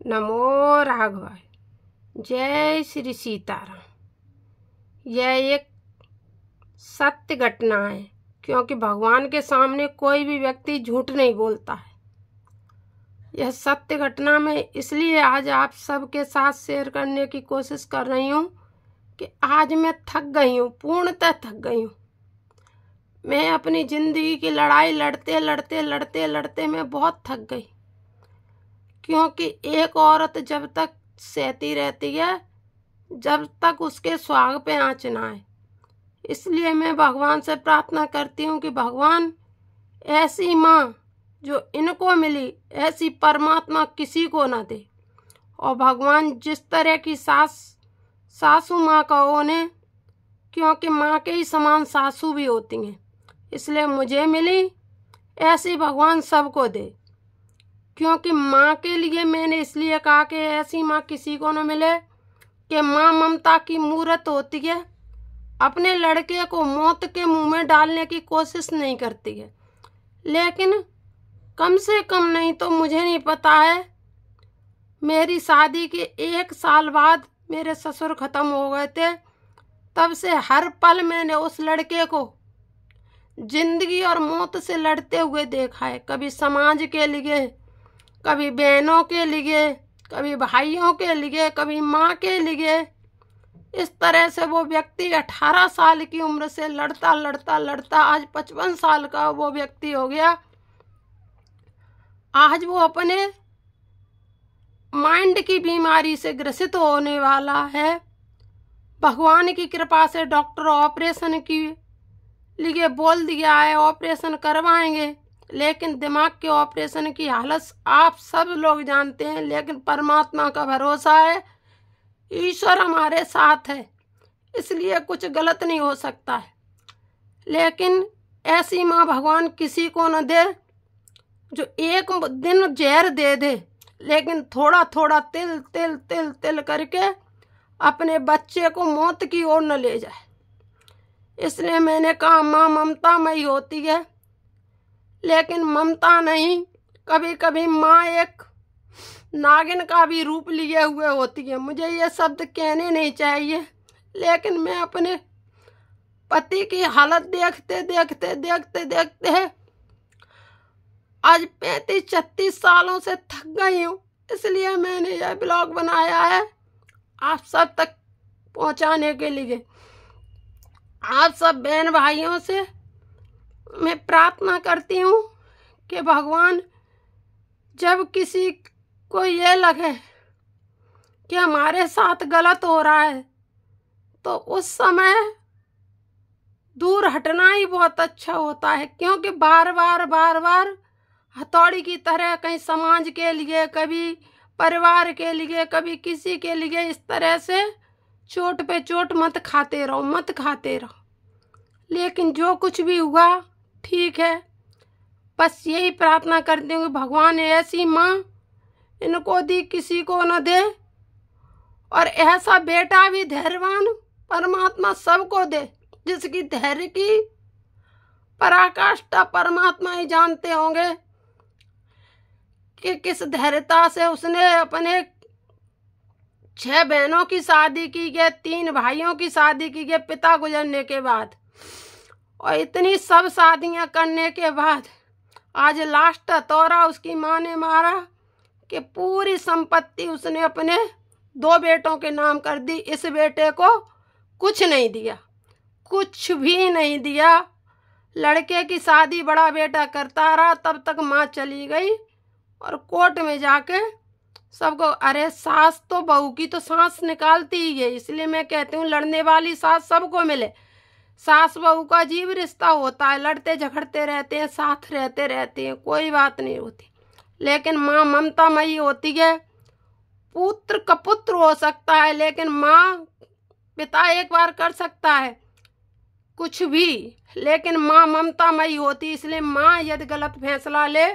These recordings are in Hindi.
नमो राघवाय। जय श्री सीताराम। यह एक सत्य घटना है, क्योंकि भगवान के सामने कोई भी व्यक्ति झूठ नहीं बोलता है। यह सत्य घटना मैं इसलिए आज आप सबके साथ शेयर करने की कोशिश कर रही हूँ कि आज मैं थक गई हूँ, पूर्णतः थक गई हूँ। मैं अपनी जिंदगी की लड़ाई लड़ते लड़ते लड़ते लड़ते मैं बहुत थक गई, क्योंकि एक औरत जब तक सहती रहती है जब तक उसके सुहाग पे आँच ना आए। इसलिए मैं भगवान से प्रार्थना करती हूँ कि भगवान ऐसी माँ जो इनको मिली ऐसी परमात्मा किसी को ना दे। और भगवान जिस तरह की सासू माँ का उन्हें, क्योंकि माँ के ही समान सासू भी होती हैं, इसलिए मुझे मिली ऐसी भगवान सबको दे। क्योंकि माँ के लिए मैंने इसलिए कहा कि ऐसी माँ किसी को न मिले कि माँ ममता की मूरत होती है, अपने लड़के को मौत के मुंह में डालने की कोशिश नहीं करती है। लेकिन कम से कम नहीं तो मुझे नहीं पता है, मेरी शादी के 1 साल बाद मेरे ससुर खत्म हो गए थे, तब से हर पल मैंने उस लड़के को जिंदगी और मौत से लड़ते हुए देखा है। कभी समाज के लिए, कभी बहनों के लिए, कभी भाइयों के लिए, कभी माँ के लिए। इस तरह से वो व्यक्ति 18 साल की उम्र से लड़ता लड़ता लड़ता आज 55 साल का वो व्यक्ति हो गया। आज वो अपने माइंड की बीमारी से ग्रसित होने वाला है। भगवान की कृपा से डॉक्टर ऑपरेशन के लिए बोल दिया है, ऑपरेशन करवाएंगे। लेकिन दिमाग के ऑपरेशन की हालत आप सब लोग जानते हैं, लेकिन परमात्मा का भरोसा है, ईश्वर हमारे साथ है, इसलिए कुछ गलत नहीं हो सकता है। लेकिन ऐसी माँ भगवान किसी को न दे जो एक दिन जहर दे दे, लेकिन थोड़ा थोड़ा तिल तिल तिल तिल करके अपने बच्चे को मौत की ओर न ले जाए। इसलिए मैंने कहा माँ ममतामयी होती है, लेकिन ममता नहीं, कभी कभी माँ एक नागिन का भी रूप लिए हुए होती है। मुझे ये शब्द कहने नहीं चाहिए, लेकिन मैं अपने पति की हालत देखते देखते देखते देखते आज 35-36 सालों से थक गई हूँ। इसलिए मैंने यह ब्लॉग बनाया है आप सब तक पहुँचाने के लिए। आप सब बहन भाइयों से मैं प्रार्थना करती हूँ कि भगवान जब किसी को ये लगे कि हमारे साथ गलत हो रहा है, तो उस समय दूर हटना ही बहुत अच्छा होता है। क्योंकि बार बार हथौड़ी की तरह कहीं समाज के लिए, कभी परिवार के लिए, कभी किसी के लिए इस तरह से चोट पे चोट मत खाते रहो। लेकिन जो कुछ भी हुआ ठीक है। बस यही प्रार्थना करती हूँ कि भगवान ऐसी माँ इनको दी किसी को न दे, और ऐसा बेटा भी धैर्यवान परमात्मा सबको दे, जिसकी धैर्य की पराकाष्ठा परमात्मा ही जानते होंगे कि किस धैर्यता से उसने अपने 6 बहनों की शादी की है, 3 भाइयों की शादी की है पिता गुजरने के बाद, और इतनी सब शादियां करने के बाद आज लास्ट तौरा उसकी माँ ने मारा कि पूरी संपत्ति उसने अपने 2 बेटों के नाम कर दी। इस बेटे को कुछ नहीं दिया, कुछ भी नहीं दिया। लड़के की शादी बड़ा बेटा करता रहा, तब तक माँ चली गई और कोर्ट में जाके सबको, अरे सास तो बहू की तो सांस निकालती ही है। इसलिए मैं कहती हूँ लड़ने वाली सास सबको मिले। सास बहू का जीव रिश्ता होता है, लड़ते झगड़ते रहते हैं, साथ रहते हैं, कोई बात नहीं होती। लेकिन माँ ममतामयी होती है। पुत्र का पुत्र हो सकता है, लेकिन माँ पिता एक बार कर सकता है कुछ भी, लेकिन माँ ममतामयी होती। इसलिए माँ यदि गलत फैसला ले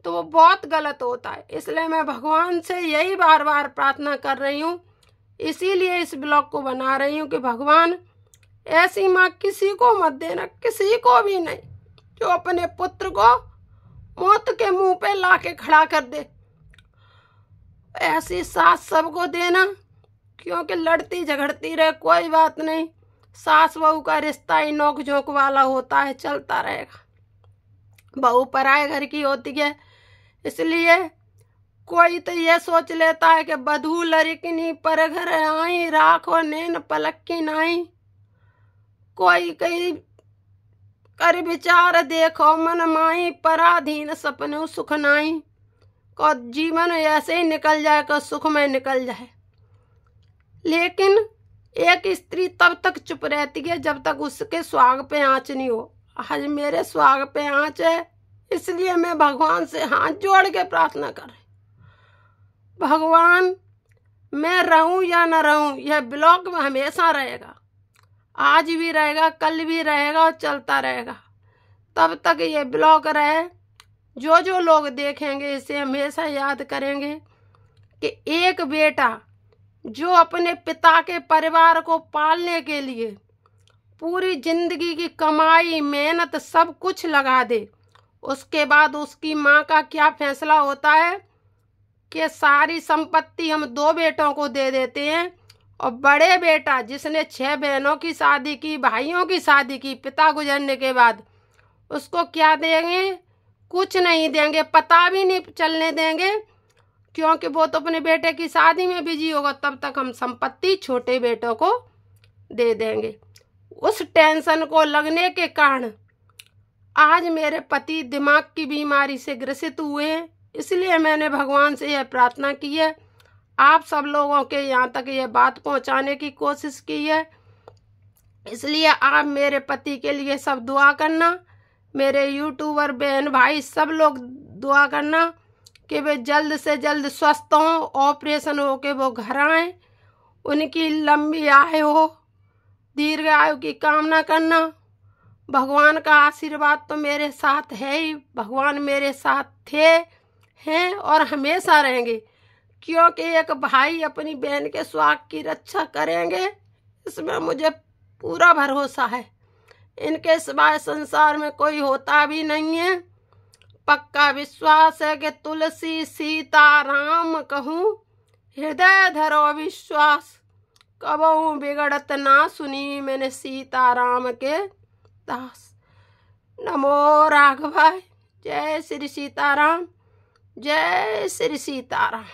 तो वो बहुत गलत होता है। इसलिए मैं भगवान से यही बार बार प्रार्थना कर रही हूँ, इसीलिए इस ब्लॉग को बना रही हूँ कि भगवान ऐसी माँ किसी को मत देना, किसी को भी नहीं, जो अपने पुत्र को मौत के मुंह पे लाके खड़ा कर दे। ऐसी सास सबको देना, क्योंकि लड़ती झगड़ती रहे कोई बात नहीं, सास बहू का रिश्ता ही नोक झोंक वाला होता है, चलता रहेगा। बहू पराए घर की होती है, इसलिए कोई तो ये सोच लेता है कि बधू लड़किनी पर घर आई, राखो नैन पलक की नाई। कोई कई कर विचार देखो मन माई, पराधीन सपने सुख नाई। को जीवन ऐसे ही निकल जाए, को सुख में निकल जाए। लेकिन एक स्त्री तब तक चुप रहती है जब तक उसके सुहाग पे आंच नहीं हो। आज मेरे सुहाग पे आंच है, इसलिए मैं भगवान से हाथ जोड़ के प्रार्थना कर रही, भगवान मैं रहूं या न रहूं, यह ब्लॉग में हमेशा रहेगा, आज भी रहेगा, कल भी रहेगा और चलता रहेगा। तब तक ये ब्लॉग रहे, जो जो लोग देखेंगे इसे हमेशा याद करेंगे कि एक बेटा जो अपने पिता के परिवार को पालने के लिए पूरी जिंदगी की कमाई मेहनत सब कुछ लगा दे, उसके बाद उसकी माँ का क्या फैसला होता है कि सारी संपत्ति हम 2 बेटों को दे देते हैं, और बड़े बेटा जिसने 6 बहनों की शादी की, भाइयों की शादी की, पिता गुजरने के बाद उसको क्या देंगे? कुछ नहीं देंगे, पता भी नहीं चलने देंगे, क्योंकि वो तो अपने बेटे की शादी में बिजी होगा। तब तक हम संपत्ति छोटे बेटों को दे देंगे। उस टेंशन को लगने के कारण आज मेरे पति दिमाग की बीमारी से ग्रसित हुए हैं, इसलिए मैंने भगवान से यह प्रार्थना की है, आप सब लोगों के यहाँ तक यह बात पहुँचाने की कोशिश की है। इसलिए आप मेरे पति के लिए सब दुआ करना, मेरे यूट्यूबर बहन भाई सब लोग दुआ करना कि वे जल्द से जल्द स्वस्थ हों, ऑपरेशन हो के वो घर आएँ, उनकी लंबी आयु हो, दीर्घ आयु की कामना करना। भगवान का आशीर्वाद तो मेरे साथ है ही, भगवान मेरे साथ थे, हैं और हमेशा रहेंगे, क्योंकि एक भाई अपनी बहन के सुहाग की रक्षा करेंगे, इसमें मुझे पूरा भरोसा है। इनके सिवाय संसार में कोई होता भी नहीं है। पक्का विश्वास है कि तुलसी सीता राम कहूँ, हृदय धरो विश्वास, कबहू बिगड़त ना सुनी मैंने सीता राम के दास। नमो राघवाय, जय श्री सीताराम, जय श्री सीताराम।